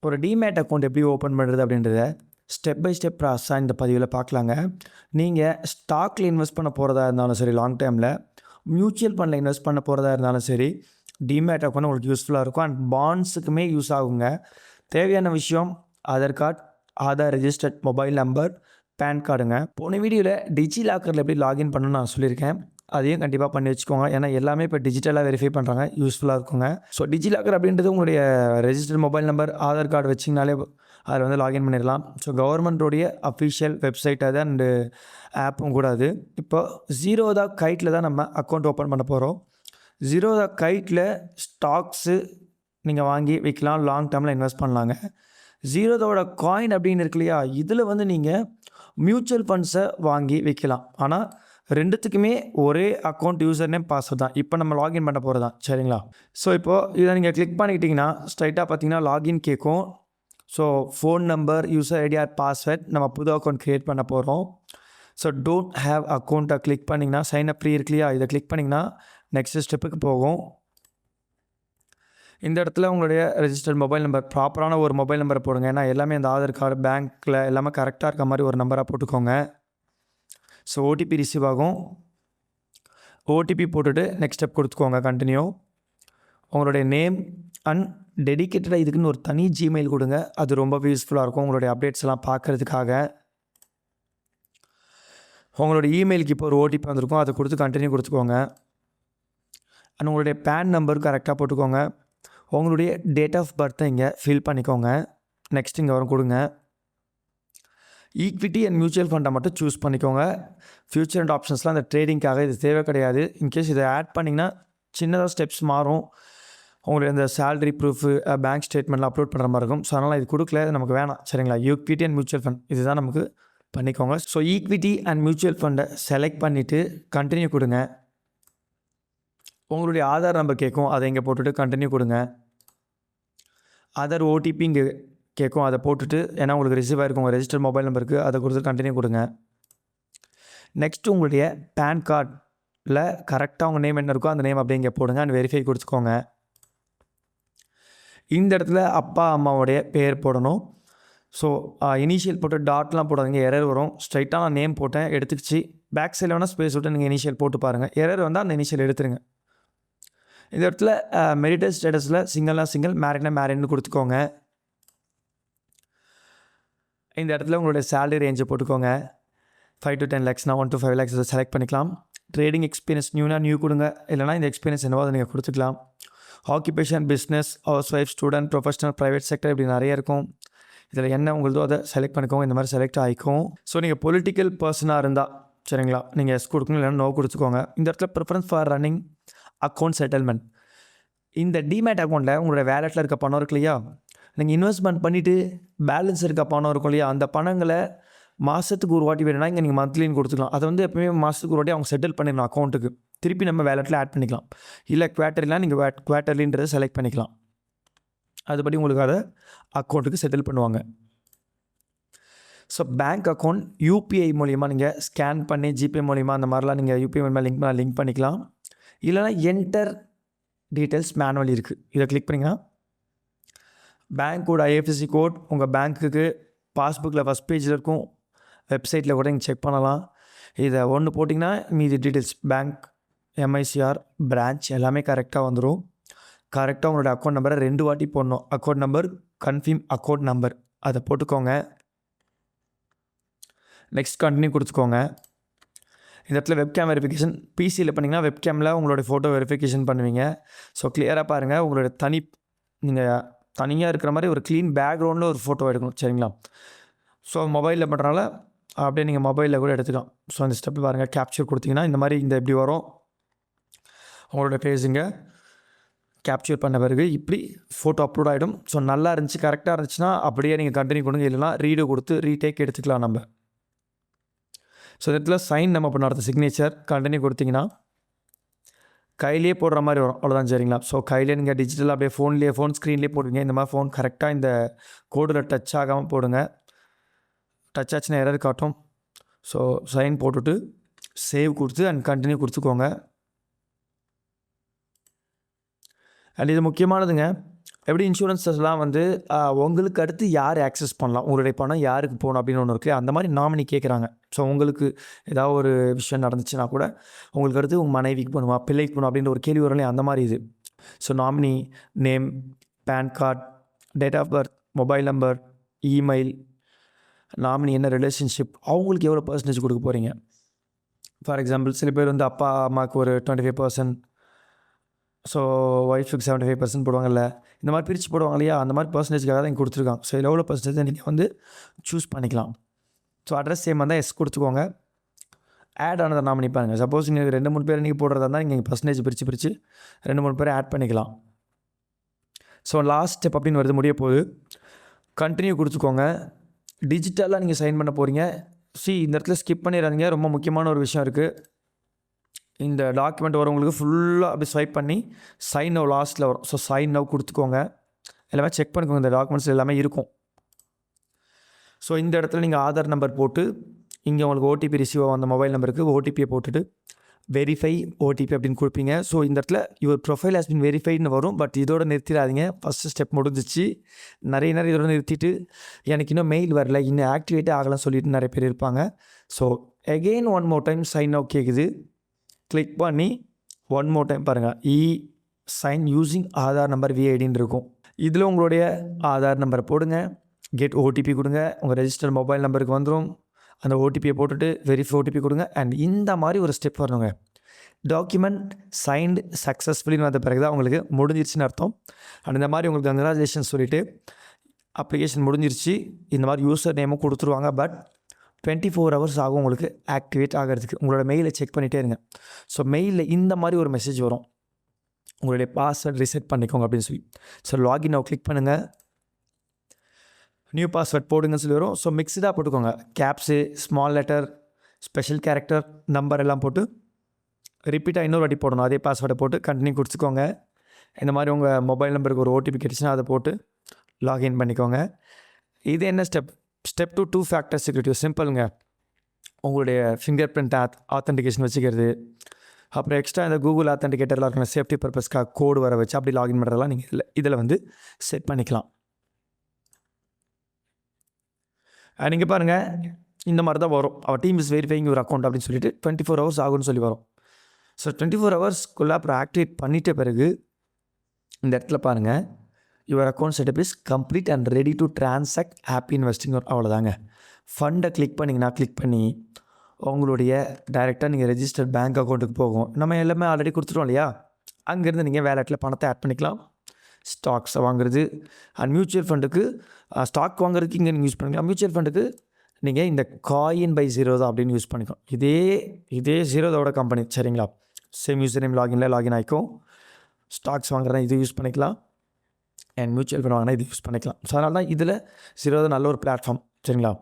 ஒரு demat account எப்படி open பண்ணுறது அப்படின்றத ஸ்டெப் பை ஸ்டெப் ப்ராசஸாக இந்த பதிவில் பார்க்கலாங்க. நீங்கள் ஸ்டாக்கில் இன்வெஸ்ட் பண்ண போகிறதா இருந்தாலும் சரி, லாங் டேர்மில் மியூச்சுவல் ஃபண்டில் இன்வெஸ்ட் பண்ண போகிறதா இருந்தாலும் சரி, டிமேட் அக்கௌண்ட் உங்களுக்கு யூஸ்ஃபுல்லாக இருக்கும். அண்ட் பாண்ட்ஸுக்குமே யூஸ் ஆகுங்க. தேவையான விஷயம் Aadhaar card, Aadhaar registered mobile number, PAN கார்டுங்க. போன வீடியோவில் டிஜி லாக்கரில் எப்படி லாகின் பண்ணணும்னு நான் சொல்லியிருக்கேன். அதையும் கண்டிப்பாக பண்ணி வச்சுக்கோங்க. ஏன்னா எல்லாமே இப்போ டிஜிட்டலாக வெரிஃபை பண்ணுறாங்க, யூஸ்ஃபுல்லாக இருக்குங்க. ஸோ டிஜி லாக்கர் அப்படின்றது உங்களுடைய registered mobile number, Aadhaar card வச்சிங்கனாலே அதில் வந்து லாகின் பண்ணிடலாம். ஸோ கவர்மெண்ட்டோடைய அஃபிஷியல் வெப்சைட் அது அண்டு ஆப்பும் கூட அது. இப்போ ஜீரோதா கைட்டில் தான் நம்ம அக்கௌண்ட் ஓப்பன் பண்ண போகிறோம். ஜீரோதா கைட்டில் ஸ்டாக்ஸு நீங்கள் வாங்கி வைக்கலாம், லாங் டேர்மில் இன்வெஸ்ட் பண்ணலாங்க. ஜீரோதாவோட காயின் அப்படின்னு இருக்கு இல்லையா, இதில் வந்து நீங்கள் மியூச்சுவல் ஃபண்ட்ஸை வாங்கி வைக்கலாம். ஆனால் ரெண்டுத்துக்குமே ஒரே அக்கௌண்ட் யூசர் நேம் பாஸ்வேர்ட் தான். இப்போ நம்ம லாகின் பண்ண போகிறது தான், சரிங்களா? ஸோ இப்போது இதை நீங்கள் கிளிக் பண்ணிக்கிட்டிங்கன்னா ஸ்ட்ரைட்டாக பார்த்தீங்கன்னா லாகின் கேட்கும். So phone number, user ID or password, நம்ம புது அக்கௌண்ட் க்ரியேட் பண்ண போகிறோம். ஸோ டோன்ட் ஹேவ் அக்கௌண்ட்டை கிளிக் பண்ணிங்கன்னா சைன் அப் ஃப்ரீ இருக்கு இல்லையா, இதை கிளிக் பண்ணிங்கன்னா நெக்ஸ்ட் ஸ்டெப்புக்கு போகும். இந்த இடத்துல உங்களுடைய ரெஜிஸ்டர்ட் மொபைல் நம்பர், ப்ராப்பரான ஒரு மொபைல் நம்பரை போடுங்க. ஏன்னா எல்லாமே அந்த ஆதார் கார்டு, பேங்க்கில் எல்லாமே கரெக்டாக இருக்க மாதிரி ஒரு நம்பராக போட்டுக்கோங்க. ஸோ ஓடிபி ரிசீவ் ஆகும். ஓடிபி போட்டுட்டு நெக்ஸ்ட் ஸ்டெப் கொடுத்துக்கோங்க, கண்டினியூ. உங்களுடைய நேம் அண்ட் டெடிக்கேட்டடாக இதுக்குன்னு ஒரு தனி ஜிமெயில் கொடுங்க. அது ரொம்ப யூஸ்ஃபுல்லாக இருக்கும் உங்களுடைய அப்டேட்ஸ் எல்லாம் பார்க்குறதுக்காக. உங்களுடைய இமெயிலுக்கு இப்போ ஒரு ஓடிபி வந்திருக்கும், அதை கொடுத்து கண்டினியூ கொடுத்துக்கோங்க. அண்ட் உங்களுடைய பேன் நம்பர் கரெக்டாக போட்டுக்கோங்க. உங்களுடைய டேட் ஆஃப் பர்த்தை இங்கே ஃபில் பண்ணிக்கோங்க. நெக்ஸ்ட் இங்கே வரும் கொடுங்க. ஈக்விட்டி அண்ட் மியூச்சுவல் ஃபண்டை மட்டும் சூஸ் பண்ணிக்கோங்க. ஃபியூச்சர் அண்ட் ஆப்ஷன்ஸ்லாம் அந்த ட்ரேடிங்காக இது தேவை கிடையாது. இன்கேஸ் இதை ஆட் பண்ணிங்கன்னா சின்னதாக ஸ்டெப்ஸ் மாறும். உங்களுக்கு இந்த சேலரி ப்ரூஃபு, பேங்க் ஸ்டேட்மெண்ட்லாம் அப்லோட் பண்ணுற மாதிரி இருக்கும். ஸோ அதனால் இது கொடுக்கல, இது நமக்கு வேணாம், சரிங்களா? ஈக்விட்டி அண்ட் மியூச்சுவல் ஃபண்ட் இதுதான் நமக்கு பண்ணிக்கோங்க. ஸோ ஈக்விட்டி அண்ட் மியூச்சுவல் ஃபண்டை செலக்ட் பண்ணிவிட்டு கண்டினியூ கொடுங்க. உங்களுடைய ஆதார் நம்பர் கேட்கும், அதை இங்கே போட்டுட்டு கண்டினியூ கொடுங்க. ஆதார் ஓடிபி இங்கே கேட்கும், அதை போட்டுட்டு, ஏன்னா உங்களுக்கு ரிசீவ் ஆகிருக்கும் உங்கள் ரெஜிஸ்டர் மொபைல் நம்பருக்கு, அதை கொடுத்து கண்டினியூ கொடுங்க. நெக்ஸ்ட்டு உங்களுடைய பேன் கார்டில் கரெக்டாக உங்கள் நேம் என்ன இருக்கோ அந்த நேம் அப்படியே இங்கே போடுங்க. அண்ட் வெரிஃபை கொடுத்துக்கோங்க. இந்த இடத்துல அப்பா அம்மாவுடைய பேர் போடணும். ஸோ இனிஷியல் போட்டு டாட்லாம் போடாதீங்க, எரர் வரும். ஸ்ட்ரைட்டாக நான் நேம் போட்டேன், எடுத்துக்கிச்சு. பேக் சைடில் வேணால் ஸ்பேஸ் விட்டு நீங்கள் இனிஷியல் போட்டு பாருங்கள். எரர் வந்தால் அந்த இனிஷியல் எடுத்துருங்க. இந்த இடத்துல மெரிட்டல் ஸ்டேட்டஸில் சிங்கிள்னா சிங்கிள், மேரிட்னா மேரிட்னு கொடுத்துக்கோங்க. இந்த இடத்துல உங்களுடைய சேலரி ரேஞ்சை போட்டுக்கோங்க. 5 to 10 lakhs, 1 to 5 lakhs இதை செலக்ட் பண்ணிக்கலாம். ட்ரேடிங் எக்ஸ்பீரியன்ஸ் நியூனா நியூ கொடுங்க, இல்லைனா இந்த எக்ஸ்பீரியன்ஸ் என்னவோ அதை நீங்கள் கொடுத்துக்கலாம். Occupation, business, house wife, student, professional, private sector இப்படி நிறைய இருக்கும். இதில் என்ன உங்களதோ அதை செலக்ட் பண்ணிக்கோங்க. இந்த மாதிரி செலக்ட் ஆகிக்கும். ஸோ நீங்கள் பொலிட்டிக்கல் பர்சனாக இருந்தால், சரிங்களா, நீங்கள் எஸ் கொடுக்கணும், இல்லைன்னா நோ கொடுத்துக்கோங்க. இந்த இடத்துல preference for running account settlement. இந்த டிமேட் அக்கௌண்ட்டில் உங்களோட வேலெட்டில் இருக்க பணம் இருக்கு இல்லையா, நீங்கள் இன்வெஸ்ட்மெண்ட் பண்ணிவிட்டு பேலன்ஸ் இருக்க பணம் இருக்கும் இல்லையா, அந்த பணங்களை மாதத்துக்கு ஒரு வாட்டி வேணும்னா இங்கே நீங்கள் மந்த்லின்னு கொடுத்துக்கலாம். அதை வந்து எப்பவுமே மாதத்துக்கு ஒரு வாட்டி அவங்க செட்டில் பண்ணிடலாம் அக்கௌண்ட்டுக்கு, திருப்பி நம்ம வேலெட்டில் ஆட் பண்ணிக்கலாம். இல்லை குவார்ட்டர்லாம் நீங்கள் குவார்ட்டர்லின்றதை செலக்ட் பண்ணிக்கலாம். அதுபடி உங்களுக்கு அதை அக்கௌண்ட்டுக்கு செட்டில் பண்ணுவாங்க. ஸோ பேங்க் அக்கௌண்ட் யூபிஐ மூலிமா நீங்கள் ஸ்கேன் பண்ணி ஜிபே மூலிமா அந்த மாதிரிலாம் நீங்கள் யூபிஐ மூலிமா லிங்க் பண்ணிக்கலாம். இல்லைனா என்டர் டீட்டெயில்ஸ் மேனுவல் இருக்குது, இதை கிளிக் பண்ணிங்கன்னா பேங்க்கோட ஐஎஃப்எஸ்சி கோட் உங்கள் பேங்க்குக்கு பாஸ்புக்கில் ஃபஸ்ட் பேஜில் இருக்கும், வெப்சைட்டில் கூட நீங்கள் செக் பண்ணலாம். இதை ஒன்று போட்டிங்கன்னா மீதி டீட்டெயில்ஸ், பேங்க், எம்ஐசிஆர், பிரான்ச் எல்லாமே கரெக்டாக வந்துடும். கரெக்டாக உங்களோட அக்கௌண்ட் நம்பரை 2 வாட்டி போடணும். Account number, confirm account number, அதை போட்டுக்கோங்க. நெக்ஸ்ட் கண்டினியூ கொடுத்துக்கோங்க. இந்த இடத்துல வெப்கேம் வெரிஃபிகேஷன், பிசியில் பண்ணிங்கன்னா வெப்கேமில் உங்களோட ஃபோட்டோ வெரிஃபிகேஷன் பண்ணுவீங்க. ஸோ கிளியராக பாருங்கள், உங்களோட நீங்கள் தனியாக இருக்கிற மாதிரி ஒரு க்ளீன் பேக்ரவுண்டில் ஒரு ஃபோட்டோ எடுக்கணும், சரிங்களா? ஸோ மொபைலில் பண்ணுறனால அப்படியே நீங்கள் மொபைலில் கூட எடுத்துக்கலாம். ஸோ அந்த ஸ்டெப் பாருங்கள், கேப்சர் கொடுத்தீங்கன்னா இந்த மாதிரி இந்த எப்படி வரும், உங்களோட ஃபேஸிங்க கேப்சர் பண்ண பிறகு இப்படி ஃபோட்டோ அப்லோட் ஆகிடும். ஸோ நல்லா இருந்துச்சு, கரெக்டாக இருந்துச்சுன்னா அப்படியே நீங்கள் கண்டினியூ கொடுங்க, இல்லைனா ரீடு கொடுத்து ரீடேக் எடுத்துக்கலாம் நம்ம. ஸோ இந்த இடத்துல சைன் நம்ம பண்ண அடுத்த சிக்னேச்சர் கண்டினியூ கொடுத்தீங்கன்னா கையிலே போடுற மாதிரி வரும், அவ்வளோதான், சரிங்களா? ஸோ கையிலே நீங்கள் டிஜிட்டலாக அப்படியே ஃபோன் ஸ்க்ரீன்லேயே போடுவீங்க. இந்த மாதிரி ஃபோன் கரெக்டாக இந்த கோடில் டச் ஆகாமல் போடுங்க. டச் ஆச்சுன்னா எரர் காட்டும். ஸோ சைன் போட்டுட்டு சேவ் கொடுத்து அண்ட் கண்டினியூ கொடுத்துக்கோங்க. அண்ட் இது முக்கியமானதுங்க, எப்படி இன்சூரன்ஸஸ்லாம் வந்து உங்களுக்கு அடுத்து யார் ஆக்சஸ் பண்ணலாம், உங்களுடைய பணம் யாருக்கு போகணும் அப்படின்னு ஒன்று இருக்குது. அந்த மாதிரி நாமினி கேட்குறாங்க. ஸோ உங்களுக்கு ஏதாவது ஒரு விஷயம் நடந்துச்சுன்னா கூட உங்களுக்கு அடுத்து உங்கள் மனைவிக்கு போகணுமா, பிள்ளைக்கு போகணும் அப்படின்ற ஒரு கேள்வி வரலையே, அந்த மாதிரி இது. So nominee name, PAN card, date of birth, mobile number, email, nominee என்ன ரிலேஷன்ஷிப், அவங்களுக்கு எவ்வளோ பர்சன்டேஜ் கொடுக்க போகிறீங்க. ஃபார் எக்ஸாம்பிள் சில பேர் வந்து அப்பா அம்மாவுக்கு ஒரு 25%, ஸோ ஒய்ஃபுக்கு 75% போடுவாங்கல்ல, இந்த மாதிரி பிரித்து போடுவாங்க இல்லையா, அந்த மாதிரி பர்சன்டேஜ்க்காக தான் இங்கே கொடுத்துருக்காங்க. ஸோ இதில் எவ்வளோ பர்சன்டேஜ் நீங்கள் வந்து சூஸ் பண்ணிக்கலாம். ஸோ அட்ரஸ் சேம் வந்தால் எஸ் கொடுத்துக்கோங்க. ஆட் ஆனதை நாமினி பாருங்கள். சப்போஸ் நீங்கள் 2-3 பேர் நீங்கள் போடுறதா இருந்தால் நீங்கள் பர்சன்டேஜ் பிரித்து 2-3 பேரை ஆட் பண்ணிக்கலாம். ஸோ லாஸ்ட் ஸ்டெப் அப்படின்னு வருது, முடிய போகுது. கண்டினியூ கொடுத்துக்கோங்க. டிஜிட்டலாக நீங்கள் சைன் பண்ண போகிறீங்க. இந்த இடத்துல ஸ்கிப் பண்ணிடாதீங்க, ரொம்ப முக்கியமான ஒரு விஷயம் இருக்குது. இந்த டாக்குமெண்ட் வரும் உங்களுக்கு ஃபுல்லாக அப்படி ஸ்வைப் பண்ணி சைன் நவ் லாஸ்ட்டில் வரும். ஸோ சைன் நவ் கொடுத்துக்கோங்க. எல்லாமே செக் பண்ணிக்கோங்க, இந்த டாக்குமெண்ட்ஸ் எல்லாமே இருக்கும். ஸோ இந்த இடத்துல நீங்கள் ஆதார் நம்பர் போட்டு, இங்கே உங்களுக்கு ஓடிபி ரிசீவ் ஆகும் அந்த மொபைல் நம்பருக்கு, ஓடிபியை போட்டுட்டு வெரிஃபை ஓடிபி அப்படின்னு கொடுப்பீங்க. ஸோ இந்த இடத்துல யுவர் ப்ரொஃபைல் ஹாஸ் பின் வெரிஃபைட்னு வரும். பட் இதோட நிறுத்திடாதீங்க, ஃபஸ்ட்டு ஸ்டெப் முடிஞ்சிச்சு. நிறைய நேரம் இதோட நிறுத்திட்டு எனக்கு இன்னும் மெயில் வரல, இன்னும் ஆக்டிவேட்டே ஆகலாம்னு சொல்லிட்டு நிறைய பேர் இருப்பாங்க. So again one more time sign now கேட்குது, கிளிக் பண்ணி ஒன் மோர் டைம் பாருங்கள், சைன் யூஸிங் ஆதார் நம்பர் விஐடின்னு இருக்கும். இதில் உங்களுடைய ஆதார் நம்பரை போடுங்க, கெட் ஓடிபி கொடுங்க, உங்கள் ரெஜிஸ்டர் மொபைல் நம்பருக்கு வந்துடும். அந்த ஓடிபியை போட்டுட்டு வெரிஃபை ஓடிபி கொடுங்க. அண்ட் இந்த மாதிரி ஒரு ஸ்டெப் வரணுங்க. டாக்குமெண்ட் சைன்டு சக்ஸஸ்ஃபுல்லின்னு வந்த பிறகு தான் உங்களுக்கு முடிஞ்சிருச்சுன்னு அர்த்தம். அண்ட் இந்த மாதிரி உங்களுக்கு கங்க்ராச்சுலேஷன் சொல்லிவிட்டு அப்ளிகேஷன் முடிஞ்சிருச்சு, இந்த மாதிரி யூசர் நேமும் கொடுத்துருவாங்க. பட் 24 hours ஆகும் உங்களுக்கு ஆக்டிவேட் ஆகிறதுக்கு. உங்களோட மெயிலை செக் பண்ணிகிட்டே இருங்க. ஸோ மெயிலில் இந்த மாதிரி ஒரு மெசேஜ் வரும், உங்களுடைய பாஸ்வேர்ட் ரீசெட் பண்ணிக்கோங்க அப்படின்னு சொல்லி. ஸோ லாகின் நான் கிளிக் பண்ணுங்கள், நியூ பாஸ்வேர்ட் போடுங்கன்னு சொல்லி வரும். ஸோ மிக்ஸ்டாக போட்டுக்கோங்க, caps, small letter, special character, number எல்லாம் போட்டு ரிப்பீட்டாக இன்னொரு வாட்டி போடணும். அதே பாஸ்வேர்டை போட்டு கண்டினியூ கொடுத்துக்கோங்க. இந்த மாதிரி உங்கள் மொபைல் நம்பருக்கு ஒரு ஓடிபி கிடச்சுன்னா அதை போட்டு லாகின் பண்ணிக்கோங்க. இது என்ன ஸ்டெப் 2 2 ஃபேக்டர் செக்யூரிட்டி. சிம்பிளுங்க, உங்களுடைய ஃபிங்கர் பிரிண்ட் ஆத்தென்டிகேஷன் வச்சுக்கிறது, அப்புறம் எக்ஸ்ட்ரா இந்த கூகுள் ஆத்தென்டிகேட்டர்லாம் இருக்கிற சேஃப்டி பர்பஸ்க்காக கோடு வர வச்சு அப்படி லாகின் பண்ணுறதெல்லாம் நீங்கள் இதில் வந்து செட் பண்ணிக்கலாம். நீங்கள் பாருங்கள், இந்த மாதிரி தான் வரும். அவர் team is verifying your account அப்படின்னு சொல்லிட்டு 24 hours ஆகும்னு சொல்லி வரும். ஸோ 24 hoursக்குள்ளே அப்புறம் ஆக்டிவேட் பண்ணிட்ட பிறகு இந்த இடத்துல பாருங்கள், your account setup is complete and ready to transact happy investing. அவ்வளோதாங்க. ஃபண்டை கிளிக் பண்ணிங்கன்னா கிளிக் பண்ணி உங்களுடைய டைரெக்டாக நீங்கள் ரெஜிஸ்டர்ட் பேங்க் அக்கௌண்ட்டுக்கு போகும். நம்ம எல்லாமே ஆல்ரெடி கொடுத்துட்டோம் இல்லையா, அங்கேருந்து நீங்கள் வேலெட்டில் பணத்தை ஆட் பண்ணிக்கலாம். ஸ்டாக்ஸை வாங்குறது அண்ட் மியூச்சுவல் ஃபண்டுக்கு, ஸ்டாக் வாங்குறதுக்கு இங்கே நீங்கள் யூஸ் பண்ணிக்கலாம். மியூச்சுவல் ஃபண்டுக்கு நீங்கள் இந்த காயின் பை ஜீரோதா அப்படின்னு யூஸ் பண்ணிக்கலாம். இதே ஜீரோதாவோட கம்பெனி, சரிங்களா? சேம் யூசர் நேம் லாகின் ஆகிக்கும். ஸ்டாக்ஸ் வாங்குறதா இது யூஸ் பண்ணிக்கலாம், அண்ட் மியூச்சுவல் ஃபண்ட் வாங்கினா இது யூஸ் பண்ணிக்கலாம். ஸோ அதனால தான் இதில் ஜீரோதா நல்ல ஒரு பிளாட்ஃபார்ம், சரிங்களா?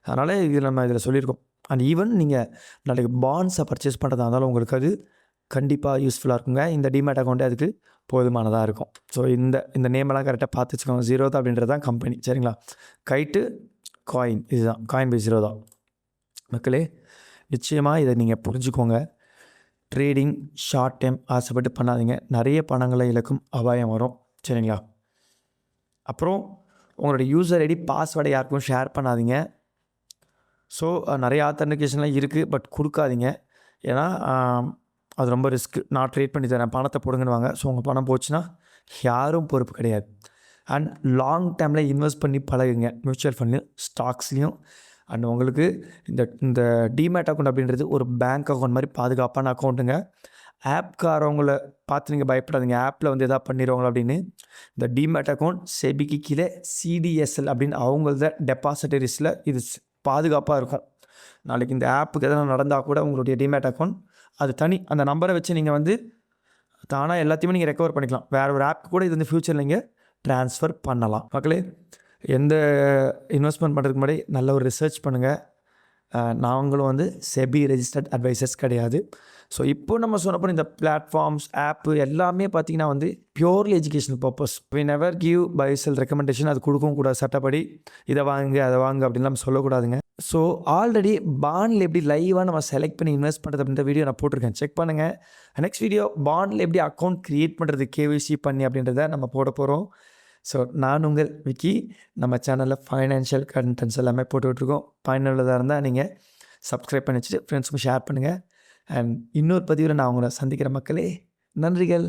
அதனால் இது நம்ம இதில் சொல்லியிருக்கோம். அண்ட் ஈவன் நீங்கள் நாளைக்கு பாண்ட்ஸை பர்ச்சேஸ் பண்ணுறதா இருந்தாலும் உங்களுக்கு அது கண்டிப்பாக யூஸ்ஃபுல்லாக இருக்குங்க. இந்த டிமேட் அக்கௌண்ட்டே அதுக்கு போதுமானதாக இருக்கும். ஸோ இந்த நேமெல்லாம் கரெக்டாக பார்த்து வச்சுக்கோங்க. ஜீரோதா அப்படின்றது தான் கம்பெனி, சரிங்களா? கைட்டு காயின், இதுதான் காயின் பை ஜீரோதா. மக்களே, நிச்சயமாக இதை நீங்கள் புரிஞ்சுக்கோங்க. ட்ரேடிங் ஷார்ட் டைம் ஆசைப்பட்டு பண்ணாதீங்க, நிறைய பணங்களை இழக்கும் அபாயம் வரும், சரிங்களா? அப்புறம் உங்களோட யூசர் ஐடி பாஸ்வேர்டை யாருக்கும் ஷேர் பண்ணாதீங்க. ஸோ நிறைய ஆத்தென்டிகேஷன்லாம் இருக்குது, பட் கொடுக்காதீங்க. ஏன்னா அது ரொம்ப ரிஸ்க்கு. நான் ட்ரேட் பண்ணி தரேன், பணத்தை போடுங்கன்னு. ஸோ உங்கள் பணம் போச்சுன்னா யாரும் பொறுப்பு கிடையாது. அண்ட் லாங் டைமில் இன்வெஸ்ட் பண்ணி பழகுங்க, மியூச்சுவல் ஃபண்ட்லையும் ஸ்டாக்ஸ்லேயும். அண்ட் உங்களுக்கு இந்த டிமேட் அக்கௌண்ட் அப்படின்றது ஒரு பேங்க் அக்கௌண்ட் மாதிரி பாதுகாப்பான அக்கௌண்ட்டுங்க. ஆப்காரவங்கள பார்த்து நீங்கள் பயப்படாதீங்க, ஆப்பில் வந்து எதாவது பண்ணிடுவாங்களா அப்படின்னு. இந்த டிமேட் அக்கௌண்ட் செபிக்கு கீழே சிடிஎஸ்எல் அப்படின்னு அவங்களத டெபாசிட்டரிஸில் இது பாதுகாப்பாக இருக்கும். நாளைக்கு இந்த ஆப்புக்கு எதனா நடந்தால் கூட உங்களுடைய டிமேட் அக்கௌண்ட் அது தனி, அந்த நம்பரை வச்சு நீங்கள் வந்து தானாக எல்லாத்தையுமே நீங்கள் ரெக்கவர் பண்ணிக்கலாம். வேறு ஒரு ஆப் கூட இது வந்து ஃப்யூச்சரில் நீங்கள் ட்ரான்ஸ்ஃபர் பண்ணலாம். மக்களே, எந்த இன்வெஸ்ட்மெண்ட் பண்ணுறதுக்கு முன்னாடி நல்ல ஒரு ரிசர்ச் பண்ணுங்கள். நாங்களும் வந்து செபி ரெஜிஸ்டர்ட் அட்வைசர்ஸ் கிடையாது. ஸோ இப்போ நம்ம சொன்னப்போ இந்த பிளாட்ஃபார்ம்ஸ் ஆப்பு எல்லாமே பார்த்திங்கன்னா வந்து purely educational purpose. We never give buy sell recommendation. அது கொடுக்கவும் கூடாது, சட்டப்படி இதை வாங்க அதை வாங்க அப்படின்லாம் நம்ம சொல்லக்கூடாதுங்க. ஸோ ஆல்ரெடி பாண்டில் எப்படி லைவாக நம்ம செலக்ட் பண்ணி இன்வெஸ்ட் பண்ணுறது அப்படின்ற வீடியோ நான் போட்டிருக்கேன், செக் பண்ணுங்கள். நெக்ஸ்ட் வீடியோ பாண்டில் எப்படி அக்கௌண்ட் க்ரியேட் பண்ணுறது கேவிசி பண்ணி அப்படின்றத நம்ம போட போகிறோம். ஸோ நான் உங்கள் விக்கி. நம்ம சேனலில் ஃபைனான்ஷியல் கண்டென்ட்ஸ் எல்லாமே போட்டுக்கிட்டுருக்கோம். பயனுள்ளதாக இருந்தால் நீங்கள் சப்ஸ்கிரைப் பண்ணி வச்சுட்டு ஃப்ரெண்ட்ஸுக்கும் ஷேர் பண்ணுங்கள். அண்ட் இன்னொரு பதிவில் நான் உங்களை சந்திக்கிற மக்களே, நன்றிகள்.